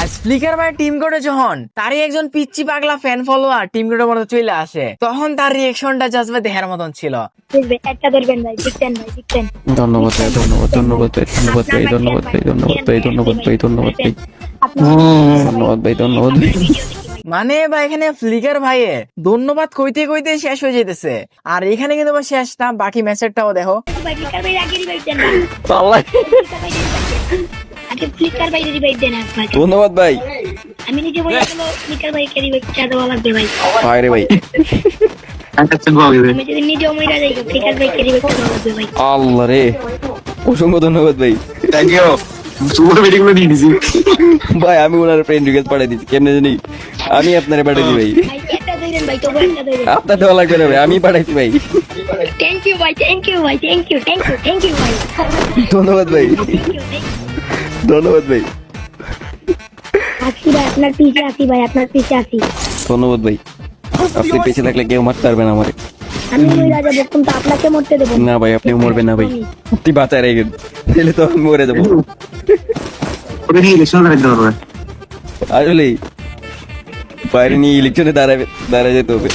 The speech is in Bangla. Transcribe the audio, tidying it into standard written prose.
গাইস ফ্লিকার ভাই টিম কোডে যখন তারই একজন পিচ্চি পাগলা ফ্যান ফলোয়ার টিম কোডের মধ্যে চলে আসে, তখন তার রিয়েকশনটা জাস্ট ভাই দেখার মতন ছিল। একটা ধরবেন ভাই, জিততেন ভাই, জিততেন। ধন্যবাদ ভাই, ধন্যবাদ ধন্যবাদ ভাই, ধন্যবাদ ভাই, ধন্যবাদ ভাই, ধন্যবাদ ভাই, ধন্যবাদ ভাই, ধন্যবাদ ভাই, ধন্যবাদ ভাই, ধন্যবাদ ভাই। মানে ভাই এখানে ফ্লিকার ভাইয়ে ধন্যবাদ কইতে কইতে শেষ হয়ে যেতেছে, আর এখানে কিন্তু আবার শেষ না, বাকি ম্যাচেরটাও দেখো। ভাই ফ্লিকার ভাই আগে রিভাইভ দেন না। আল্লাহ, আগে ফ্লিকার ভাই রিভাইভ দেন ভাই। ধন্যবাদ ভাই। আমি নিজে বলে গেল ফ্লিকার ভাইকে রিভাইভ দেওয়া লাগবে ভাই। ভাই রে ভাই, আমি যদি নিজে মইরা যাই ফ্লিকার ভাইকে রিভাইভ দেওয়া লাগবে ভাই। আল্লাহ রে, অসংখ্য ধন্যবাদ ভাই। Thank you. সুপার মিটিং গুলো দিয়ে দিছি। ভাই আমি ওনার ফ্রেন্ড রিকোয়েস্ট পাঠিয়ে দিচ্ছি, কেমনে জানি আমি আপনারে পাঠিয়ে দিই ভাই। ভাই একটা ধরেন ভাই, তবু একটা ধরেন। আপনার দেওয়া লাগবে না ভাই, আমি পাঠাইছি ভাই। থ্যাংক ইউ ভাই, থ্যাংক ইউ ভাই, thank you, thank you, thank you ভাই। ধন্যবাদ ভাই, থ্যাংক ইউ, থ্যাংক ইউ। ধন্যবাদ ভাই, আসি ভাই, আপনার পিছে আসি ভাই, আপনার পিছে আসি। ধন্যবাদ ভাই। আপনি পেছে থাকলে কেউ মারতে পারবে না আমারে। আমি মইরা যাবো কিন্তু আপনাকে মরতে দেবো না ভাই, আপনি মরবেন না ভাই, আপনি বাঁচায় রেখেন, তাহলে তো আমি মরে যাবো। ওটা নিয়ে ইলেকশন লড়াইতে পারবে। আসলে বাইরে নিয়ে ইলেকশনে দাঁড়ায় যেতে হবে।